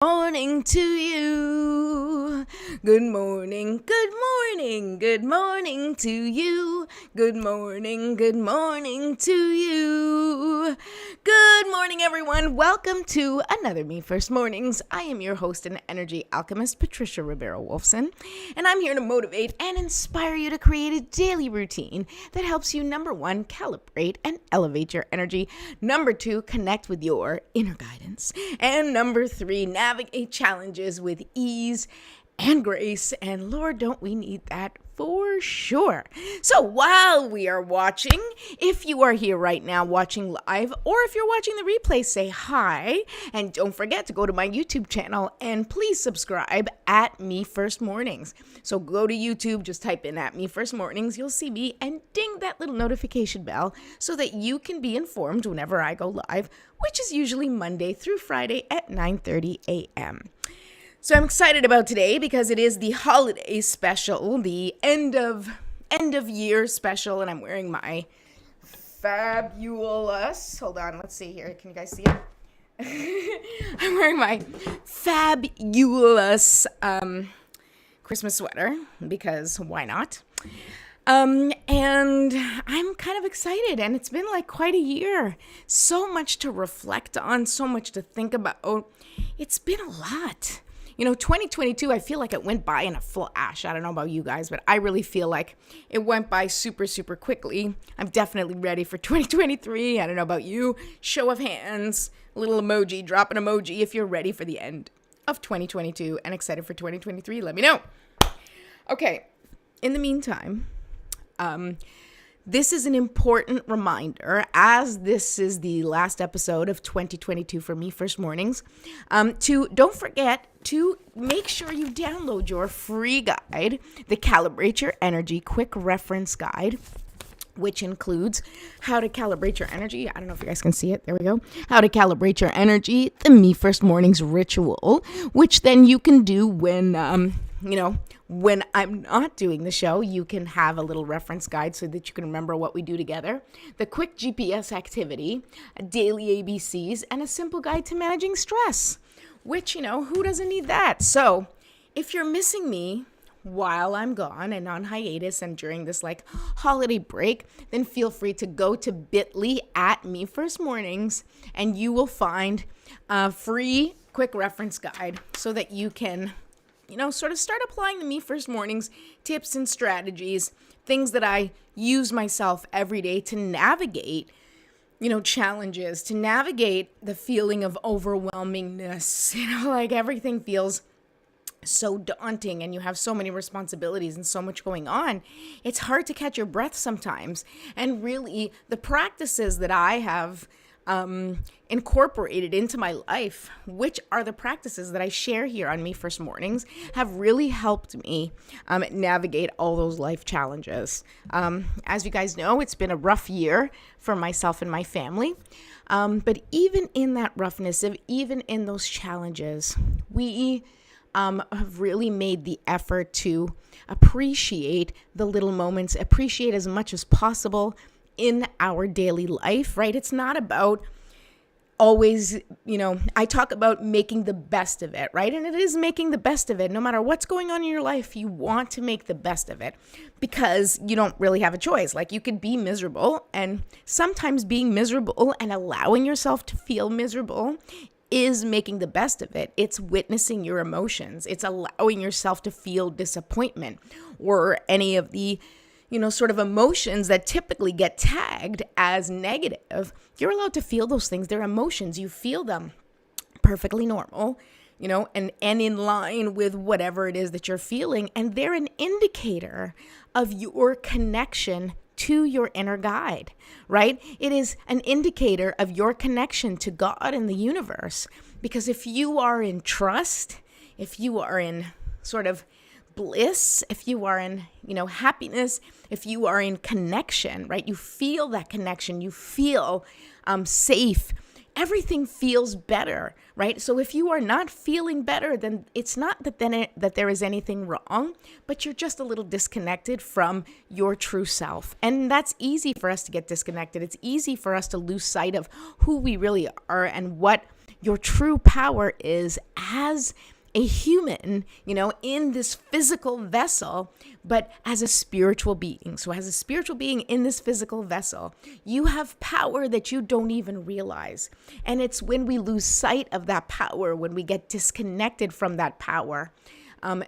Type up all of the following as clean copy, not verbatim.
Morning to you. Good morning, good morning, good morning to you. Good morning to you. Good morning, everyone. Welcome to another Me First Mornings. I am your host and energy alchemist, Patricia Rivera-Wolfson, and I'm here to motivate and inspire you to create a daily routine that helps you, number one, calibrate and elevate your energy. Number two, connect with your inner guidance. And number three, navigate challenges with ease and grace. And Lord, don't we need that for sure. So while we are watching, if you are here right now watching live, or if you're watching the replay, say hi. And don't forget to go to my YouTube channel and please subscribe at Me First Mornings. So go to YouTube, just type in at Me First Mornings. You'll see me and ding that little notification bell so that you can be informed whenever I go live, which is usually Monday through Friday at 9:30 a.m. So I'm excited about today because it is the holiday special, the end of year special, and I'm wearing my fabulous, hold on, let's see here, can you guys see it? I'm wearing my fabulous Christmas sweater because why not? And I'm kind of excited, and it's been like quite a year. So much to reflect on, so much to think about. It's been a lot. 2022, I feel like it went by in a flash. I don't know about you guys, but I really feel like it went by super, super quickly. I'm definitely ready for 2023. I don't know about you. Show of hands, a little emoji, drop an emoji if you're ready for the end of 2022 and excited for 2023. Let me know. Okay, in the meantime, this is an important reminder, as this is the last episode of 2022 for Me First Mornings, to don't forget to make sure you download your free guide, the Calibrate Your Energy Quick Reference Guide, which includes how to calibrate your energy. I don't know if you guys can see it. There we go. How to calibrate your energy, the Me First Mornings ritual, which then you can do when I'm not doing the show. You can have a little reference guide so that you can remember what we do together. The quick GPS activity, daily ABCs, and a simple guide to managing stress, which, who doesn't need that? So if you're missing me while I'm gone and on hiatus and during this holiday break, then feel free to go to bit.ly at Me First Mornings, and you will find a free quick reference guide so that you can sort of start applying the Me First Mornings tips and strategies, things that I use myself every day to navigate, challenges, to navigate the feeling of overwhelmingness. Everything feels so daunting and you have so many responsibilities and so much going on. It's hard to catch your breath sometimes. And really, the practices that I have incorporated into my life, which are the practices that I share here on Me First Mornings, have really helped me navigate all those life challenges. As you guys know, it's been a rough year for myself and my family. But even in that roughness, even in those challenges, we have really made the effort to appreciate the little moments, appreciate as much as possible in our daily life, right? It's not about always, I talk about making the best of it, right? And it is making the best of it. No matter what's going on in your life, you want to make the best of it because you don't really have a choice. You could be miserable, and sometimes being miserable and allowing yourself to feel miserable is making the best of it. It's witnessing your emotions. It's allowing yourself to feel disappointment or any of the sort of emotions that typically get tagged as negative. You're allowed to feel those things. They're emotions. You feel them. Perfectly normal, and in line with whatever it is that you're feeling. And they're an indicator of your connection to your inner guide, right? It is an indicator of your connection to God and the universe. Because if you are in trust, if you are in sort of bliss, if you are in, happiness, if you are in connection, right? You feel that connection, you feel safe, everything feels better, right? So if you are not feeling better, then it's not that there is anything wrong, but you're just a little disconnected from your true self. And that's easy for us to get disconnected. It's easy for us to lose sight of who we really are and what your true power is as a human, in this physical vessel, but as a spiritual being. So as a spiritual being in this physical vessel, you have power that you don't even realize. And it's when we lose sight of that power, when we get disconnected from that power,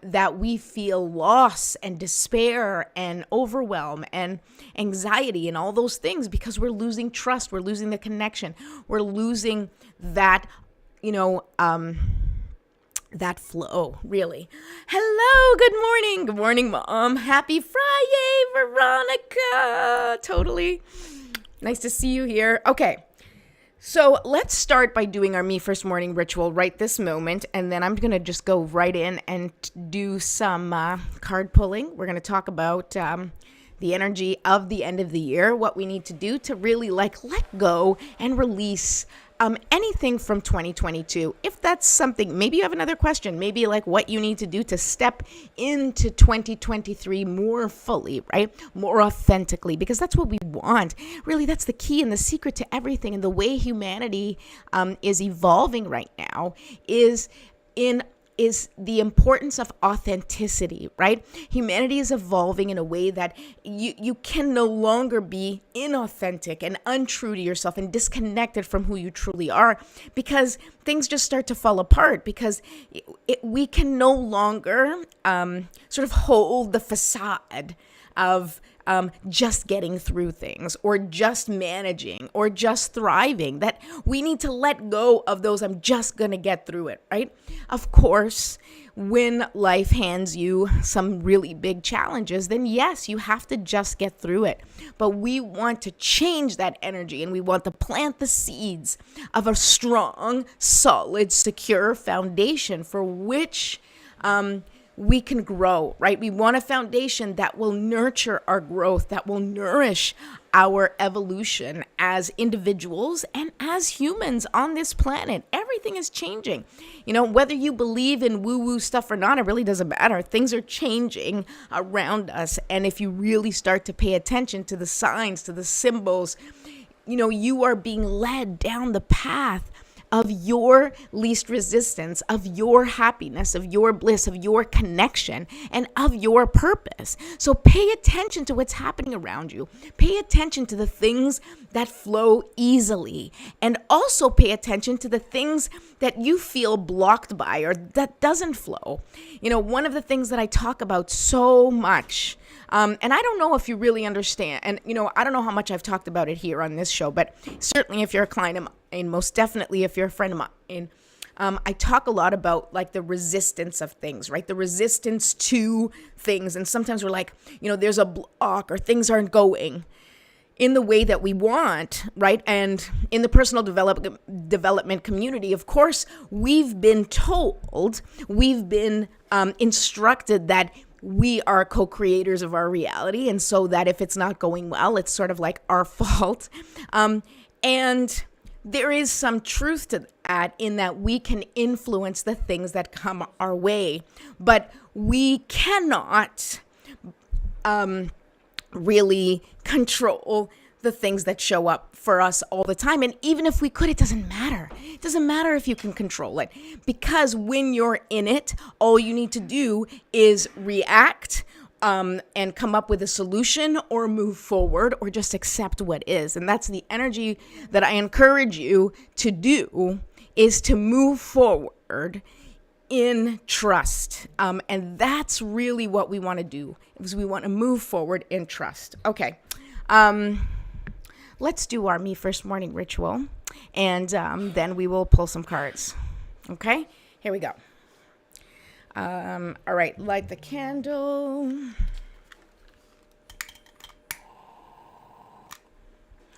that we feel loss and despair and overwhelm and anxiety and all those things, because we're losing trust, we're losing the connection, we're losing that, that flow, really. Hello, good morning. Good morning, Mom. Happy Friday, Veronica. Totally. Nice to see you here. Okay. So let's start by doing our Me First Morning ritual right this moment, and then I'm going to just go right in and do some card pulling. We're going to talk about the energy of the end of the year, what we need to do to really let go and release anything from 2022. If that's something, maybe you have another question, maybe like what you need to do to step into 2023 more fully, right? More authentically, because that's what we want. Really, that's the key and the secret to everything. And the way humanity is evolving right now is the importance of authenticity, right? Humanity is evolving in a way that you can no longer be inauthentic and untrue to yourself and disconnected from who you truly are, because things just start to fall apart, because we can no longer sort of hold the facade of just getting through things or just managing or just thriving. That we need to let go of those I'm just going to get through it, right? Of course, when life hands you some really big challenges, then yes, you have to just get through it. But we want to change that energy, and we want to plant the seeds of a strong, solid, secure foundation for which we can grow, right? We want a foundation that will nurture our growth, that will nourish our evolution as individuals and as humans on this planet. Everything is changing. Whether you believe in woo-woo stuff or not, it really doesn't matter. Things are changing around us. And if you really start to pay attention to the signs, to the symbols, you are being led down the path of your least resistance, of your happiness, of your bliss, of your connection, and of your purpose. So pay attention to what's happening around you. Pay attention to the things that flow easily, and also pay attention to the things that you feel blocked by or that doesn't flow. One of the things that I talk about so much, and I don't know if you really understand, and I don't know how much I've talked about it here on this show, but certainly if you're a client of mine, and most definitely if you're a friend of mine, I talk a lot about like the resistance of things, right? The resistance to things. And sometimes we're like, there's a block or things aren't going in the way that we want, right? And in the personal development community, of course, we've been told, we've been instructed that we are co-creators of our reality. And so that if it's not going well, it's sort of like our fault. And there is some truth to that, in that we can influence the things that come our way, but we cannot really control the things that show up for us all the time. And even if we could, it doesn't matter. It doesn't matter if you can control it, because when you're in it, all you need to do is react and come up with a solution, or move forward, or just accept what is. And that's the energy that I encourage you to do, is to move forward in trust. And that's really what we want to do, is we want to move forward in trust. Okay. Let's do our Me First Morning ritual, and then we will pull some cards. Okay, here we go. All right, light the candle.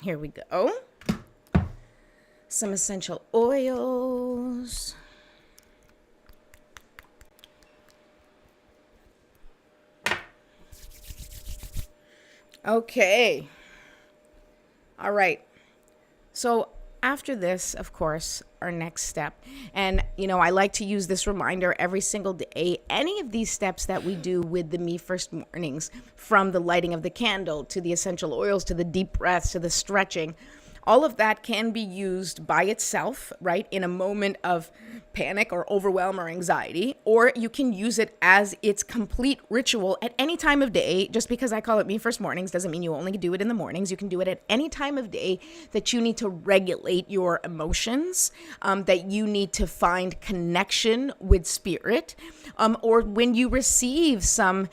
Here we go. Some essential oils. Okay. All right. So after this, of course, our next step, and I like to use this reminder every single day, any of these steps that we do with the Me First Mornings, from the lighting of the candle to the essential oils to the deep breaths to the stretching, All of that can be used by itself, right, in a moment of panic or overwhelm or anxiety, or you can use it as its complete ritual at any time of day. Just because I call it Me First Mornings doesn't mean you only do it in the mornings. You can do it at any time of day that you need to regulate your emotions, that you need to find connection with spirit, or when you receive some,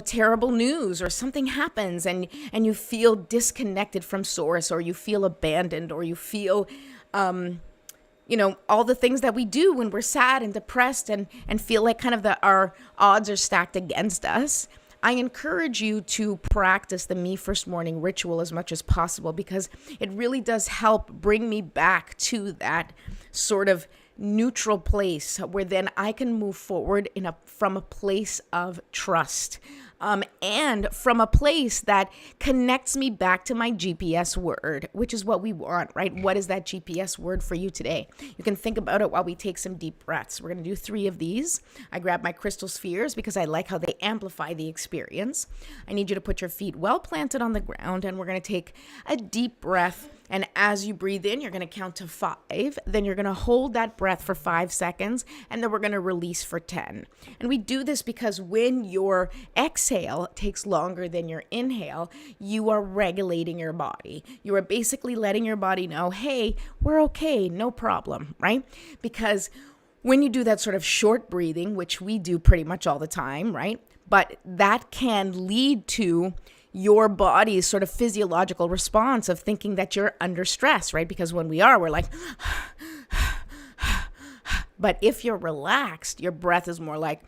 terrible news or something happens and you feel disconnected from source, or you feel abandoned, or you feel all the things that we do when we're sad and depressed and feel like kind of our odds are stacked against us. I encourage you to practice the Me First Morning ritual as much as possible, because it really does help bring me back to that sort of neutral place where then I can move forward from a place of trust. And from a place that connects me back to my GPS word, which is what we want, right? What is that GPS word for you today? You can think about it while we take some deep breaths. We're going to do 3 of these. I grab my crystal spheres because I like how they amplify the experience. I need you to put your feet well planted on the ground, and we're going to take a deep breath. And as you breathe in, you're going to count to 5. Then you're going to hold that breath for 5 seconds, and then we're going to release for 10. And we do this because when your exhale takes longer than your inhale, you are regulating your body. You are basically letting your body know, hey, we're okay, no problem, right? Because when you do that sort of short breathing, which we do pretty much all the time, right? But that can lead to your body's sort of physiological response of thinking that you're under stress, right? Because when we're like, but if you're relaxed, your breath is more like,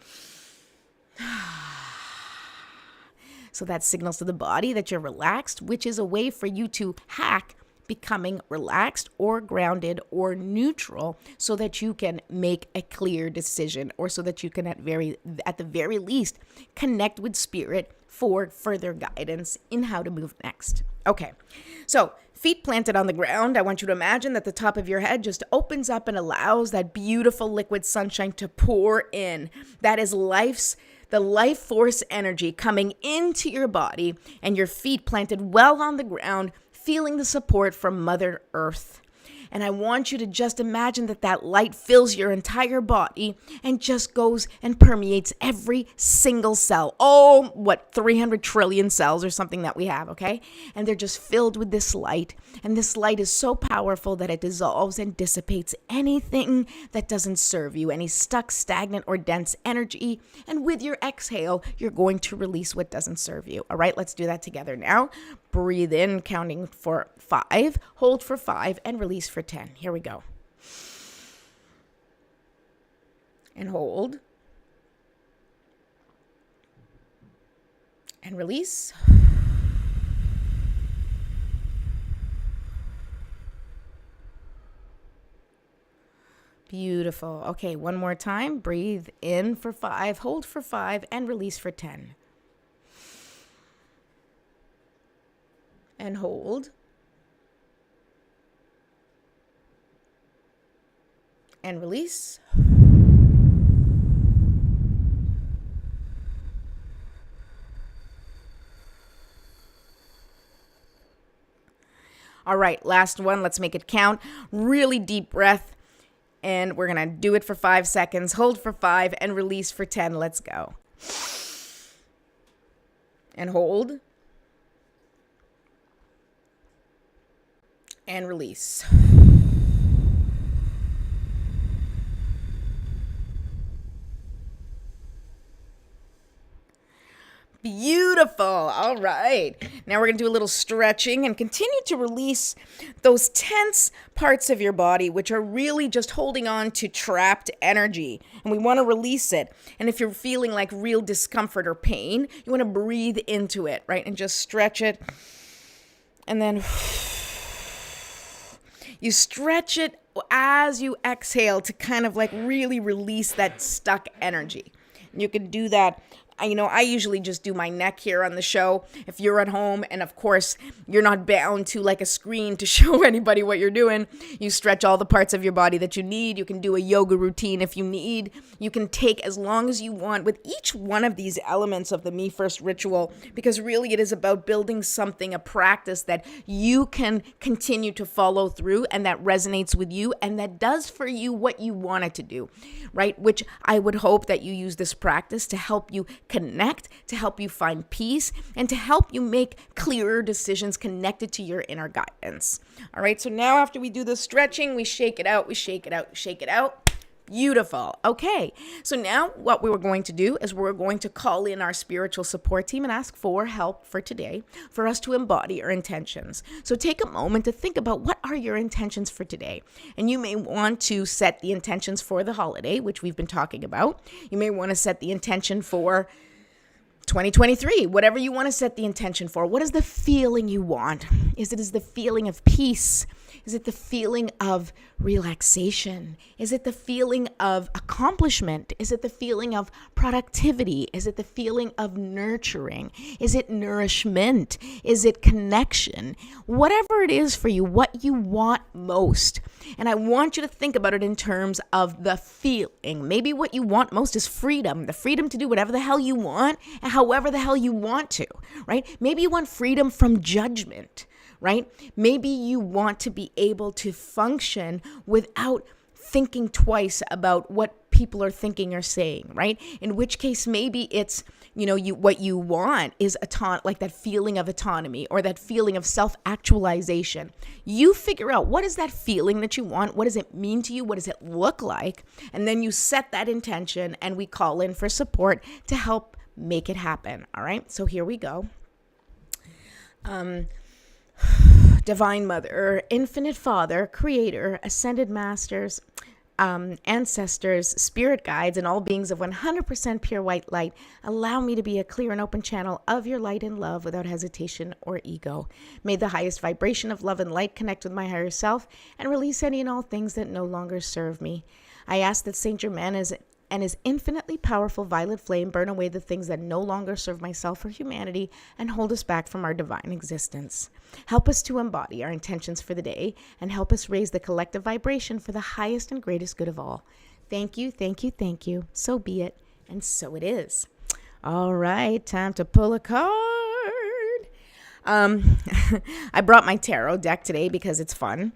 so that signals to the body that you're relaxed, which is a way for you to hack becoming relaxed or grounded or neutral so that you can make a clear decision, or so that you can at the very least connect with spirit for further guidance in how to move next. Okay, so feet planted on the ground. I want you to imagine that the top of your head just opens up and allows that beautiful liquid sunshine to pour in. That is the life force energy coming into your body, and your feet planted well on the ground, feeling the support from Mother Earth. And I want you to just imagine that light fills your entire body and just goes and permeates every single cell. 300 trillion cells or something that we have, okay? And they're just filled with this light. And this light is so powerful that it dissolves and dissipates anything that doesn't serve you, any stuck, stagnant, or dense energy. And with your exhale, you're going to release what doesn't serve you. All right, let's do that together now. Breathe in, counting for 5, hold for 5, and release for 10. Here we go. And hold. And release. Beautiful. Okay, one more time. Breathe in for 5, hold for 5, and release for 10. And hold. And release. All right, last one. Let's make it count. Really deep breath. And we're going to do it for 5 seconds. Hold for 5 and release for 10. Let's go. And hold. And release. Beautiful. All right. Now we're going to do a little stretching and continue to release those tense parts of your body, which are really just holding on to trapped energy. And we want to release it. And if you're feeling like real discomfort or pain, you want to breathe into it, right? And just stretch it. And then you stretch it as you exhale to kind of like really release that stuck energy. And you can do that I usually just do my neck here on the show. If you're at home, and of course, you're not bound to like a screen to show anybody what you're doing, you stretch all the parts of your body that you need. You can do a yoga routine if you need. You can take as long as you want with each one of these elements of the Me First ritual, because really it is about building something, a practice that you can continue to follow through and that resonates with you and that does for you what you want it to do, right? Which I would hope that you use this practice to help you connect, to help you find peace, and to help you make clearer decisions connected to your inner guidance. All right, so now after we do the stretching, we shake it out, we shake it out, we shake it out. Beautiful. Okay, so now what we were going to do is we're going to call in our spiritual support team and ask for help for today for us to embody our intentions. So take a moment to think about what are your intentions for today. And you may want to set the intentions for the holiday, which we've been talking about. You may want to set the intention for 2023, whatever you want to set the intention for. What is the feeling you want? Is it the feeling of peace? Is it the feeling of relaxation? Is it the feeling of accomplishment? Is it the feeling of productivity? Is it the feeling of nurturing? Is it nourishment? Is it connection? Whatever it is for you, what you want most. And I want you to think about it in terms of the feeling. Maybe what you want most is freedom, the freedom to do whatever the hell you want and however the hell you want to, right? Maybe you want freedom from judgment, right? Maybe you want to be able to function without thinking twice about what people are thinking or saying, right? In which case, maybe it's, what you want is like that feeling of autonomy or that feeling of self-actualization. You figure out what is that feeling that you want? What does it mean to you? What does it look like? And then you set that intention and we call in for support to help make it happen. All right. So here we go. Divine Mother, Infinite Father, Creator, Ascended Masters, ancestors, spirit guides, and all beings of 100% pure white light, allow me to be a clear and open channel of your light and love without hesitation or ego. May the highest vibration of love and light connect with my higher self and release any and all things that no longer serve me. I ask that Saint Germain and his infinitely powerful violet flame burn away the things that no longer serve myself or humanity and hold us back from our divine existence. Help us to embody our intentions for the day and help us raise the collective vibration for the highest and greatest good of all. Thank you, thank you, thank you. So be it, and so it is. All right, time to pull a card. I brought my tarot deck today because it's fun.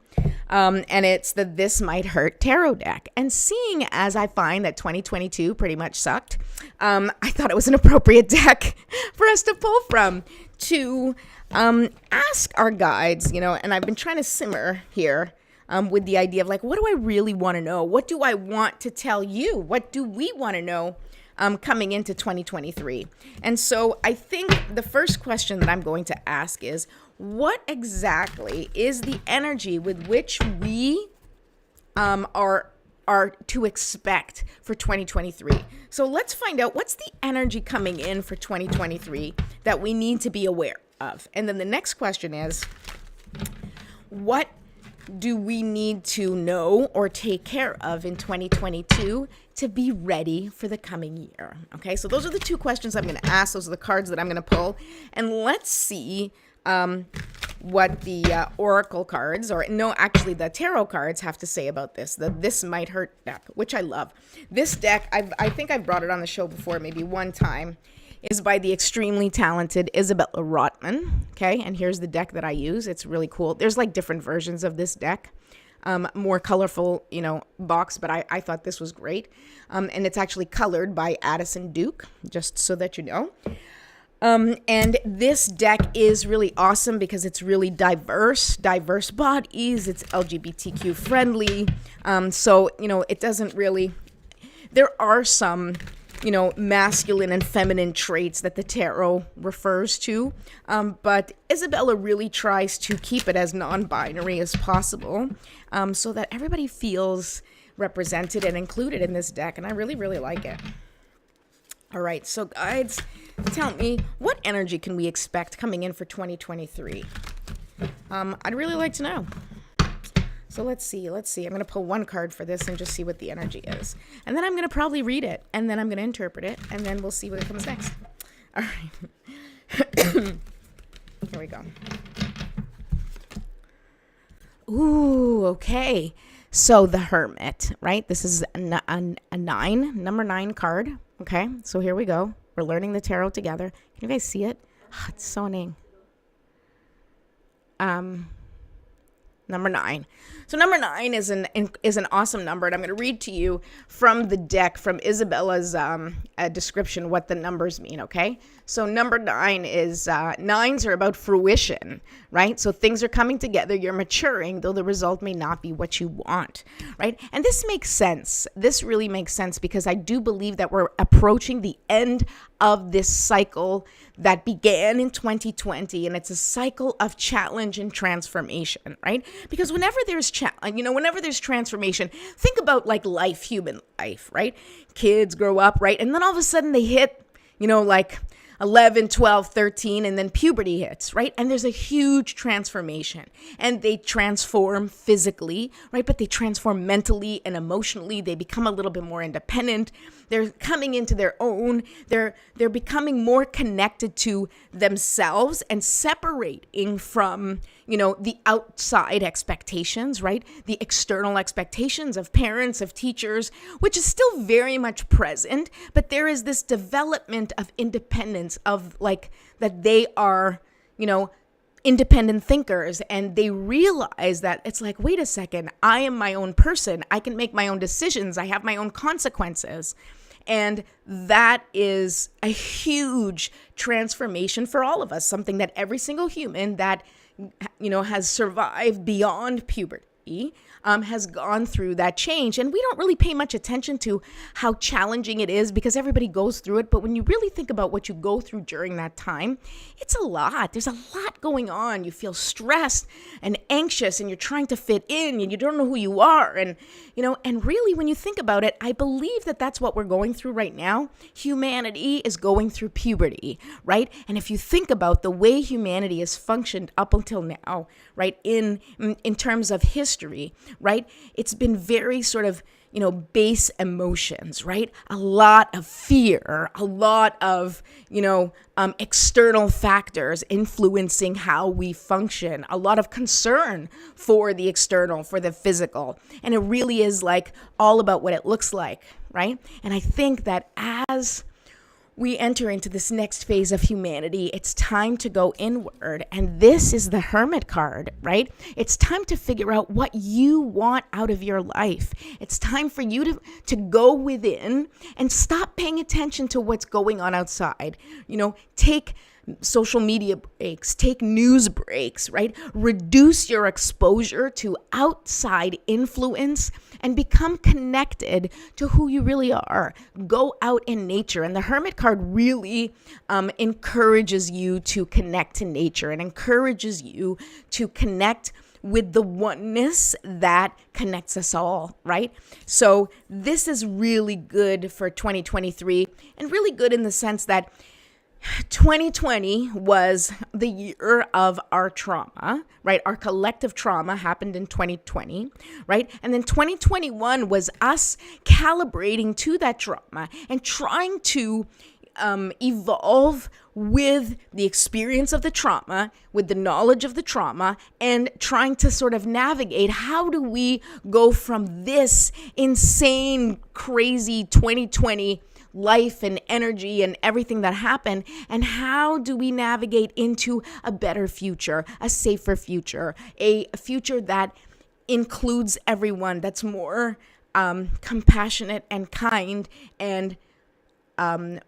And it's the This Might Hurt tarot deck. And seeing as I find that 2022 pretty much sucked, I thought it was an appropriate deck for us to pull from to ask our guides, and I've been trying to simmer here with the idea of like, what do I really want to know? What do I want to tell you? What do we want to know? Coming into 2023. And so I think the first question that I'm going to ask is, what exactly is the energy with which we are to expect for 2023? So let's find out what's the energy coming in for 2023 that we need to be aware of. And then the next question is, what do we need to know or take care of in 2022 to be ready for the coming year? Okay, so those are the two questions I'm going to ask. Those are the cards that I'm going to pull. And let's see what the oracle cards, the tarot cards have to say about this. The This Might Hurt deck, which I love. This deck, I think I've brought it on the show before, maybe one time, is by the extremely talented Isabella Rotman. Okay, and here's the deck that I use. It's really cool. There's like different versions of this deck. More colorful, box, but I thought this was great. And it's actually colored by Addison Duke, just so that you know. And this deck is really awesome because it's really diverse bodies. It's LGBTQ friendly. So, it doesn't really, there are some, masculine and feminine traits that the tarot refers to. But Isabella really tries to keep it as non-binary as possible, so that everybody feels represented and included in this deck. And I really, really like it. All right, so guides, tell me, what energy can we expect coming in for 2023? I'd really like to know. So let's see. I'm going to pull one card for this and just see what the energy is. And then I'm going to probably read it, and then I'm going to interpret it, and then we'll see what comes next. All right. Here we go. Ooh, okay. So the Hermit, right? This is a 9, number 9 card. Okay, so here we go. We're learning the tarot together. Can you guys see it? Oh, it's so annoying. Number 9. So number 9 is an awesome number, and I'm going to read to you from the deck, from Isabella's description, what the numbers mean, okay? So number 9 is, 9s are about fruition, right? So things are coming together, you're maturing, though the result may not be what you want, right? And this makes sense. This really makes sense because I do believe that we're approaching the end of this cycle that began in 2020, and it's a cycle of challenge and transformation, right? Because whenever there's whenever there's transformation, think about like life, human life, right? Kids grow up, right? And then all of a sudden they hit, like 11, 12, 13, and then puberty hits, right? And there's a huge transformation, and they transform physically, right? But they transform mentally and emotionally. They become a little bit more independent. They're coming into their own. They're becoming more connected to themselves and separating from, the outside expectations, right? The external expectations of parents, of teachers, which is still very much present, but there is this development of independence, of like that they are, independent thinkers, and they realize that it's like, wait a second, I am my own person. I can make my own decisions. I have my own consequences. And that is a huge transformation for all of us, something that every single human that, has survived beyond puberty has gone through that change. And we don't really pay much attention to how challenging it is because everybody goes through it. But when you really think about what you go through during that time, it's a lot. There's a lot going on. You feel stressed and anxious, and you're trying to fit in, and you don't know who you are. And, and really when you think about it, I believe that that's what we're going through right now. Humanity is going through puberty, right? And if you think about the way humanity has functioned up until now, right, in terms of history, right, it's been very sort of, base emotions, right? A lot of fear, a lot of, external factors influencing how we function, a lot of concern for the external, for the physical. And it really is like all about what it looks like, right? And I think that as we enter into this next phase of humanity, it's time to go inward. And this is the Hermit card, right? It's time to figure out what you want out of your life. It's time for you to go within and stop paying attention to what's going on outside. Take social media breaks, take news breaks, right? Reduce your exposure to outside influence and become connected to who you really are. Go out in nature. And the Hermit card really encourages you to connect to nature and encourages you to connect with the oneness that connects us all, right? So this is really good for 2023, and really good in the sense that 2020 was the year of our trauma, right? Our collective trauma happened in 2020, right? And then 2021 was us calibrating to that trauma and trying to evolve with the experience of the trauma, with the knowledge of the trauma, and trying to sort of navigate how do we go from this insane, crazy 2020 life and energy and everything that happened, and how do we navigate into a better future, a safer future, a future that includes everyone, that's more compassionate and kind and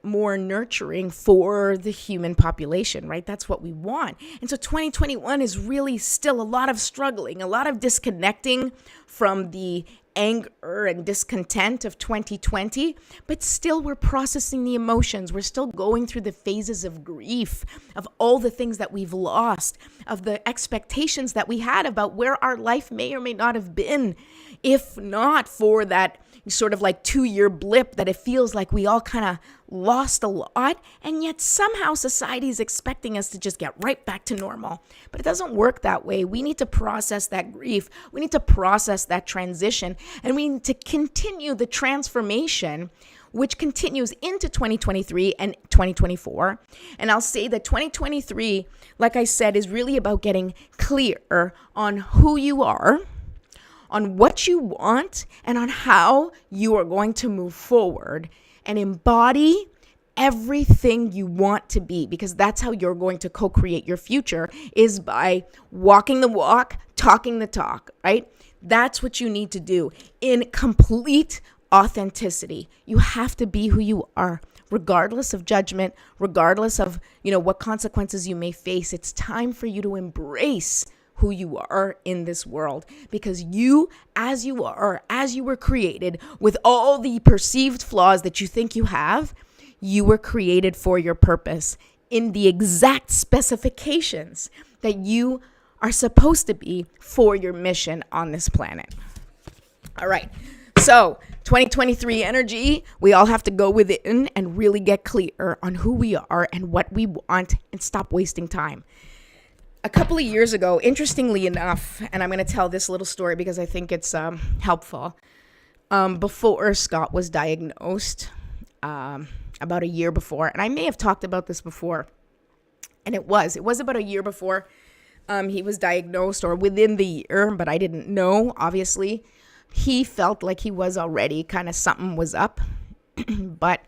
more nurturing for the human population, right? That's what we want. And so 2021 is really still a lot of struggling, a lot of disconnecting from the anger and discontent of 2020, but still we're processing the emotions. We're still going through the phases of grief, of all the things that we've lost, of the expectations that we had about where our life may or may not have been, if not for that, sort of like 2-year blip that it feels like we all kind of lost a lot, and yet somehow society is expecting us to just get right back to normal. But it doesn't work that way. We need to process that grief. We need to process that transition, and we need to continue the transformation, which continues into 2023 and 2024. And I'll say that 2023, like I said, is really about getting clear on who you are, on what you want, and on how you are going to move forward and embody everything you want to be, because that's how you're going to co-create your future, is by walking the walk, talking the talk, right? That's what you need to do in complete authenticity. You have to be who you are, regardless of judgment, regardless of, what consequences you may face. It's time for you to embrace who you are in this world, because you, as you are, as you were created, with all the perceived flaws that you think you have, you were created for your purpose in the exact specifications that you are supposed to be for your mission on this planet. All right. So 2023 energy, we all have to go within and really get clear on who we are and what we want, and stop wasting time. A couple of years ago, interestingly enough, and I'm going to tell this little story because I think it's helpful. Before Scott was diagnosed, about a year before, and I may have talked about this before, and it was about a year before he was diagnosed, or within the year, but I didn't know, obviously. He felt like he was already kind of something was up. But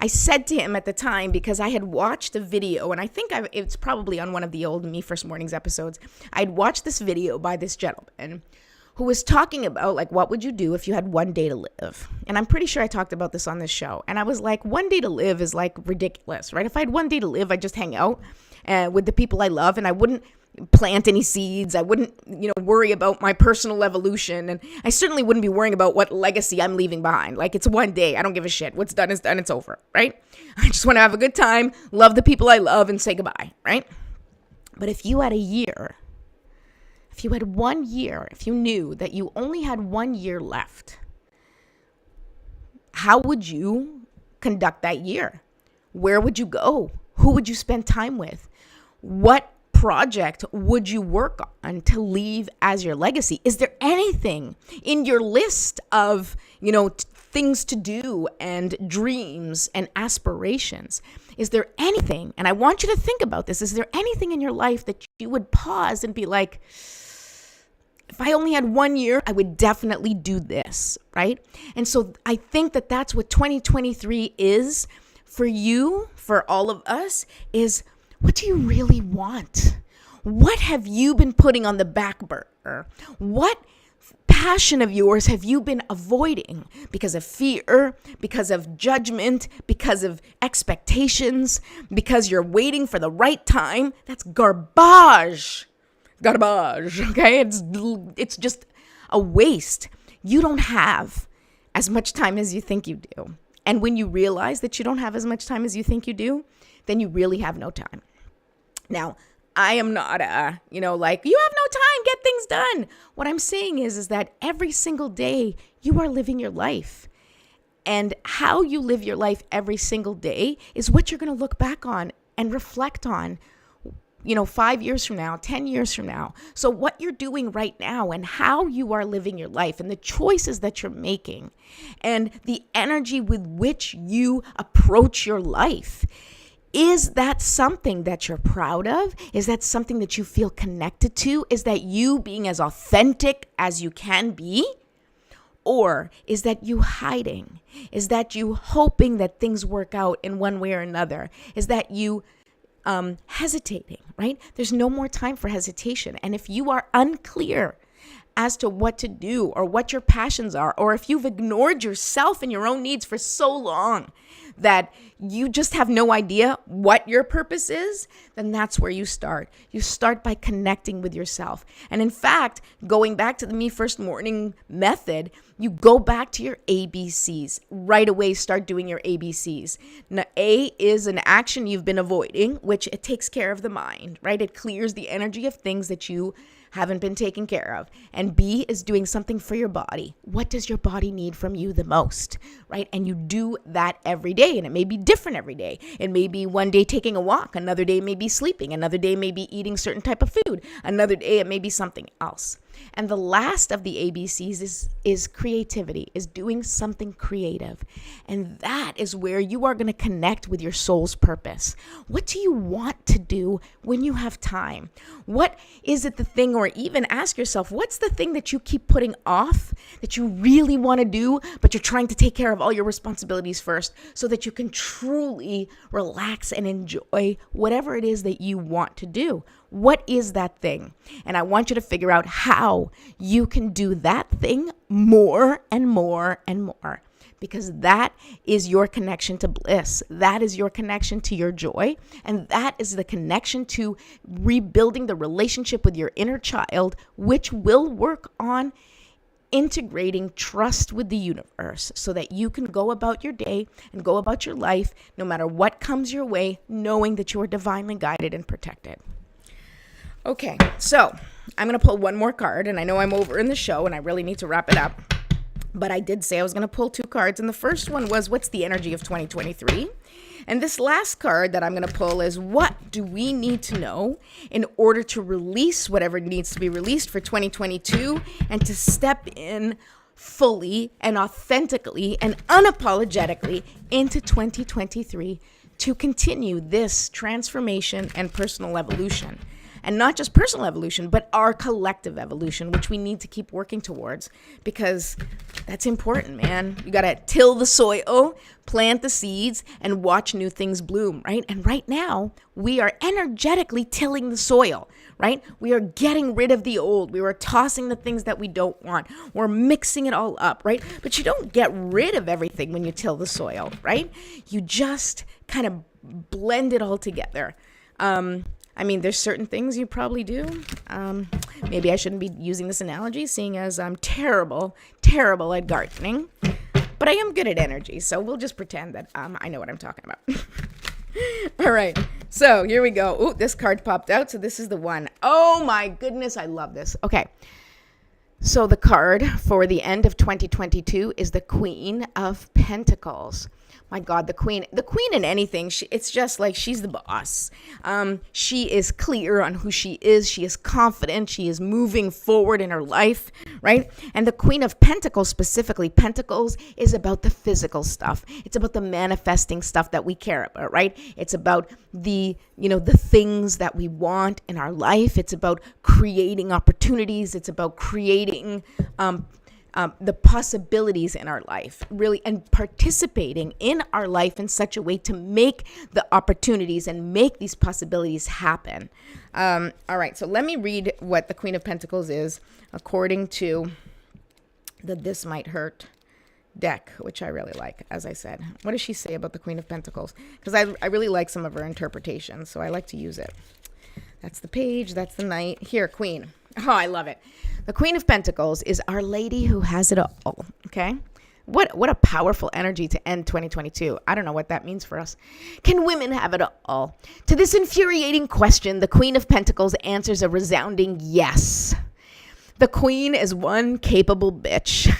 I said to him at the time, because I had watched a video, and I think it's probably on one of the old Me First Mornings episodes. I'd watched this video by this gentleman who was talking about, like, what would you do if you had one day to live? And I'm pretty sure I talked about this on this show. And I was like, one day to live is like ridiculous, right? If I had one day to live, I'd just hang out with the people I love, and I wouldn't plant any seeds. I wouldn't, worry about my personal evolution. And I certainly wouldn't be worrying about what legacy I'm leaving behind. Like, it's one day. I don't give a shit. What's done is done. It's over, right? I just want to have a good time, love the people I love, and say goodbye, right? But if you had a year, if you had 1 year, if you knew that you only had 1 year left, how would you conduct that year? Where would you go? Who would you spend time with? What project would you work on to leave as your legacy? Is there anything in your list of, things to do and dreams and aspirations? Is there anything, and I want you to think about this, is there anything in your life that you would pause and be like, if I only had 1 year, I would definitely do this, right? And so I think that that's what 2023 is for you, for all of us, is what do you really want? What have you been putting on the back burner? What passion of yours have you been avoiding because of fear, because of judgment, because of expectations, because you're waiting for the right time? That's garbage. Garbage, okay? It's just a waste. You don't have as much time as you think you do. And when you realize that you don't have as much time as you think you do, then you really have no time. Now, I am not like, you have no time, get things done. What I'm saying is that every single day you are living your life. And how you live your life every single day is what you're going to look back on and reflect on, 5 years from now, 10 years from now. So what you're doing right now and how you are living your life and the choices that you're making and the energy with which you approach your life, is that something that you're proud of? Is that something that you feel connected to? Is that you being as authentic as you can be? Or is that you hiding? Is that you hoping that things work out in one way or another? Is that you hesitating, right? There's no more time for hesitation. And if you are unclear as to what to do or what your passions are, or if you've ignored yourself and your own needs for so long that you just have no idea what your purpose is, then that's where you start. You start by connecting with yourself. And in fact, going back to the Me First Morning method, you go back to your ABCs. Right away, start doing your ABCs. Now, A is an action you've been avoiding, which it takes care of the mind, right? It clears the energy of things that you haven't been taken care of. And B is doing something for your body. What does your body need from you the most, right? And you do that every day, and it may be different every day. It may be one day taking a walk, another day may be sleeping, another day may be eating certain type of food, another day it may be something else. And the last of the ABCs is creativity, is doing something creative. And that is where you are going to connect with your soul's purpose. What do you want to do when you have time? What is it the thing, or even ask yourself, what's the thing that you keep putting off that you really want to do, but you're trying to take care of all your responsibilities first so that you can truly relax and enjoy whatever it is that you want to do? What is that thing? And I want you to figure out how you can do that thing more and more and more, because that is your connection to bliss. That is your connection to your joy. And that is the connection to rebuilding the relationship with your inner child, which will work on integrating trust with the universe so that you can go about your day and go about your life, no matter what comes your way, knowing that you are divinely guided and protected. Okay, so I'm going to pull one more card, and I know I'm over in the show and I really need to wrap it up, but I did say I was going to pull two cards, and the first one was, what's the energy of 2023? And this last card that I'm going to pull is, what do we need to know in order to release whatever needs to be released for 2022 and to step in fully and authentically and unapologetically into 2023 to continue this transformation and personal evolution? And not just personal evolution, but our collective evolution, which we need to keep working towards, because that's important, man. You got to till the soil, plant the seeds, and watch new things bloom, right? And right now, we are energetically tilling the soil, right? We are getting rid of the old. We are tossing the things that we don't want. We're mixing it all up, right? But you don't get rid of everything when you till the soil, right? You just kind of blend it all together. I mean, there's certain things you probably do. Maybe I shouldn't be using this analogy, seeing as I'm terrible at gardening. But I am good at energy, so we'll just pretend that I know what I'm talking about. All right, so here we go. Ooh, this card popped out, so this is the one. Oh my goodness, I love this. Okay, so the card for the end of 2022 is the Queen of Pentacles. My God, the queen in anything, it's just like she's the boss. She is clear on who she is. She is confident. She is moving forward in her life, right? And the Queen of Pentacles, specifically, Pentacles is about the physical stuff. It's about the manifesting stuff that we care about, right? It's about the things that we want in our life. It's about creating opportunities. It's about creating the possibilities in our life, really, and participating in our life in such a way to make the opportunities and make these possibilities happen. All right, so let me read what the Queen of Pentacles is according to the This Might Hurt deck, which I really like, as I said. What does she say about the Queen of Pentacles? Because I really like some of her interpretations, so I like to use it. That's the page, that's the knight. Here, Queen. Oh, I love it. The Queen of Pentacles is our lady who has it all, okay? What a powerful energy to end 2022. I don't know what that means for us. Can women have it all? To this infuriating question, the Queen of Pentacles answers a resounding yes. The Queen is one capable bitch.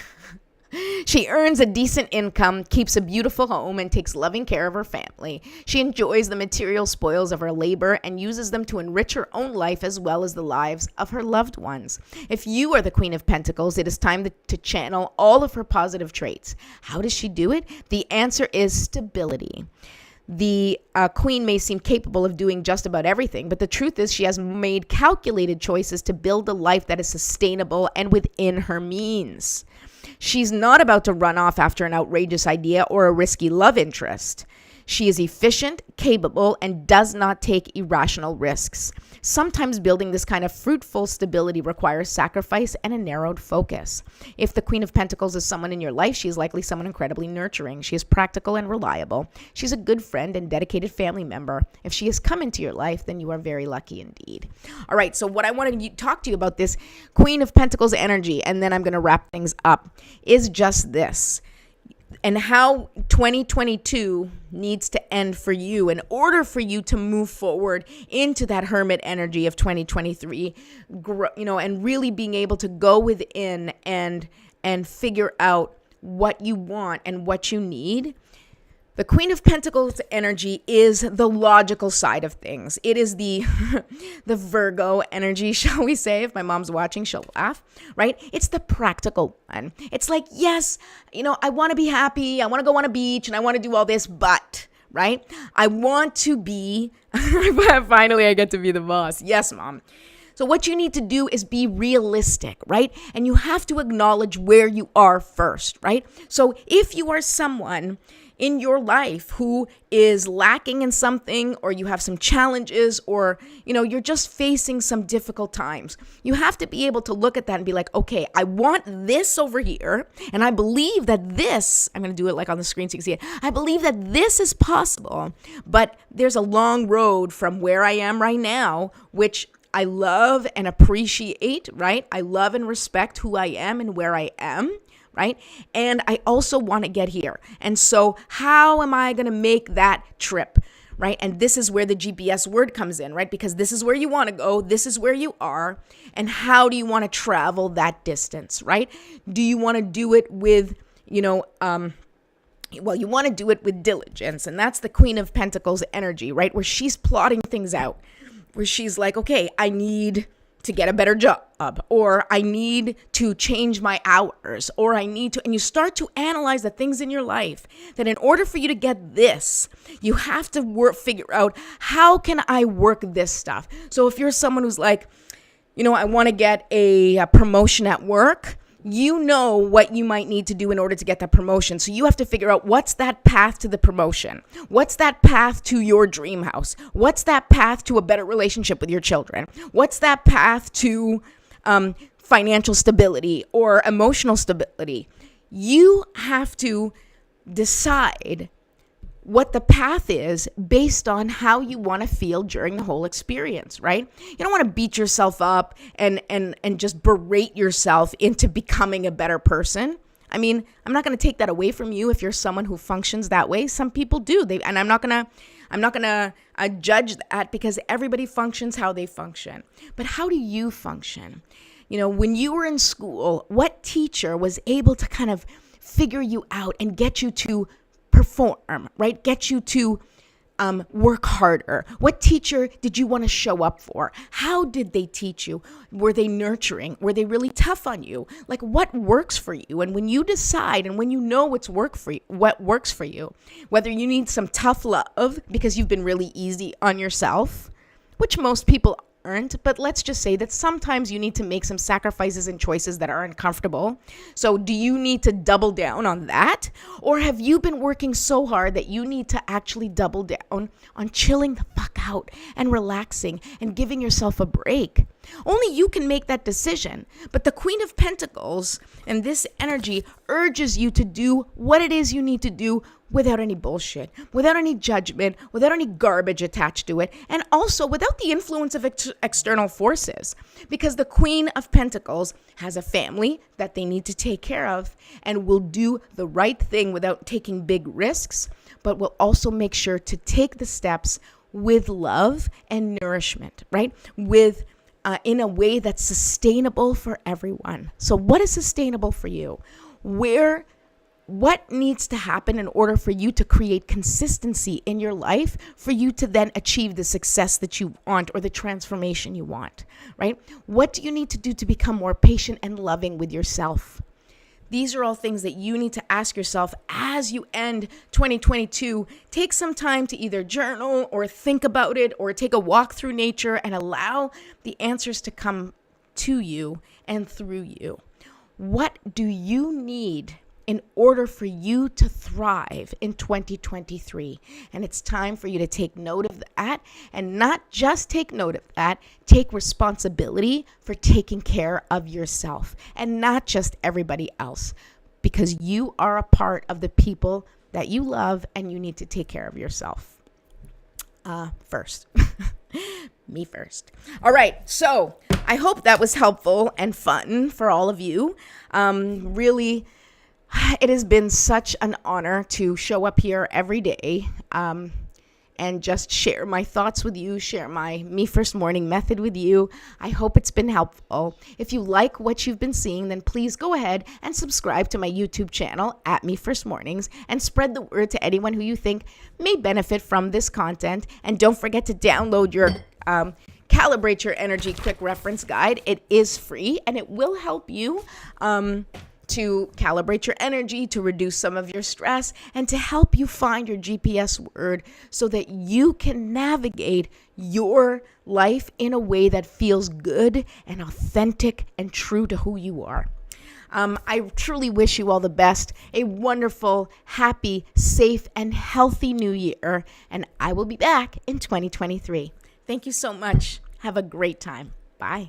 She earns a decent income, keeps a beautiful home, and takes loving care of her family. She enjoys the material spoils of her labor and uses them to enrich her own life as well as the lives of her loved ones. If you are the Queen of Pentacles, it is time to channel all of her positive traits. How does she do it? The answer is stability. The Queen may seem capable of doing just about everything, but the truth is she has made calculated choices to build a life that is sustainable and within her means. She's not about to run off after an outrageous idea or a risky love interest. She is efficient, capable, and does not take irrational risks. Sometimes building this kind of fruitful stability requires sacrifice and a narrowed focus. If the Queen of Pentacles is someone in your life, she is likely someone incredibly nurturing. She is practical and reliable. She's a good friend and dedicated family member. If she has come into your life, then you are very lucky indeed. All right, so what I wanted to talk to you about this Queen of Pentacles energy, and then I'm going to wrap things up, is just this. and how 2022 needs to end for you in order for you to move forward into that hermit energy of 2023, and really being able to go within and figure out what you want and what you need. The Queen of Pentacles energy is the logical side of things. It is the the Virgo energy, shall we say. If my mom's watching, she'll laugh, right? It's the practical one. It's like, yes, I want to be happy. I want to go on a beach and I want to do all this, but, right? I want to be, finally I get to be the boss. Yes, Mom. So what you need to do is be realistic, right? And you have to acknowledge where you are first, right? So if you are someone in your life who is lacking in something, or you have some challenges, or you're just facing some difficult times, you have to be able to look at that and be like, okay, I want this over here, and I believe that this, I'm going to do it like on the screen so you can see it, I believe that this is possible, but there's a long road from where I am right now, which I love and appreciate, right? I love and respect who I am and where I am, right? And I also want to get here. And so how am I going to make that trip, right? And this is where the GPS word comes in, right? Because this is where you want to go. This is where you are. And how do you want to travel that distance, right? Do you want to do it with, you want to do it with diligence. And that's the Queen of Pentacles energy, right? Where she's plotting things out, where she's like, okay, I need to get a better job, or I need to change my hours, or I need to, and you start to analyze the things in your life that in order for you to get this, you have to figure out, how can I work this stuff? So if you're someone who's like, I want to get a promotion at work, you know what you might need to do in order to get that promotion. So you have to figure out, what's that path to the promotion? What's that path to your dream house? What's that path to a better relationship with your children? What's that path to financial stability or emotional stability? You have to decide what the path is based on how you want to feel during the whole experience, right? You don't want to beat yourself up and just berate yourself into becoming a better person. I mean, I'm not going to take that away from you if you're someone who functions that way. Some people do. And I'm not going to judge that, because everybody functions how they function. But how do you function? When you were in school, what teacher was able to kind of figure you out and get you to perform, right? Get you to work harder. What teacher did you want to show up for? How did they teach you? Were they nurturing? Were they really tough on you? Like, what works for you? And when you decide and when you know what works for you, whether you need some tough love because you've been really easy on yourself, which most people aren't, but let's just say that sometimes you need to make some sacrifices and choices that are uncomfortable. So do you need to double down on that? Or have you been working so hard that you need to actually double down on chilling the fuck out and relaxing and giving yourself a break? Only you can make that decision. But the Queen of Pentacles and this energy urges you to do what it is you need to do without any bullshit, without any judgment, without any garbage attached to it, and also without the influence of external forces. Because the Queen of Pentacles has a family that they need to take care of and will do the right thing without taking big risks, but will also make sure to take the steps with love and nourishment, right? In a way that's sustainable for everyone. So what is sustainable for you? What needs to happen in order for you to create consistency in your life for you to then achieve the success that you want or the transformation you want, right? What do you need to do to become more patient and loving with yourself? These are all things that you need to ask yourself as you end 2022. Take some time to either journal or think about it or take a walk through nature and allow the answers to come to you and through you. What do you need in order for you to thrive in 2023? And it's time for you to take note of that, and not just take note of that, take responsibility for taking care of yourself and not just everybody else, because you are a part of the people that you love and you need to take care of yourself first. Me first. All right. So I hope that was helpful and fun for all of you. Really It has been such an honor to show up here every day and just share my thoughts with you, share my Me First Morning method with you. I hope it's been helpful. If you like what you've been seeing, then please go ahead and subscribe to my YouTube channel at Me First Mornings and spread the word to anyone who you think may benefit from this content. And don't forget to download your Calibrate Your Energy Quick Reference Guide. It is free and it will help you to calibrate your energy, to reduce some of your stress, and to help you find your GPS word so that you can navigate your life in a way that feels good and authentic and true to who you are. I truly wish you all the best, a wonderful, happy, safe, and healthy new year, and I will be back in 2023. Thank you so much. Have a great time. Bye.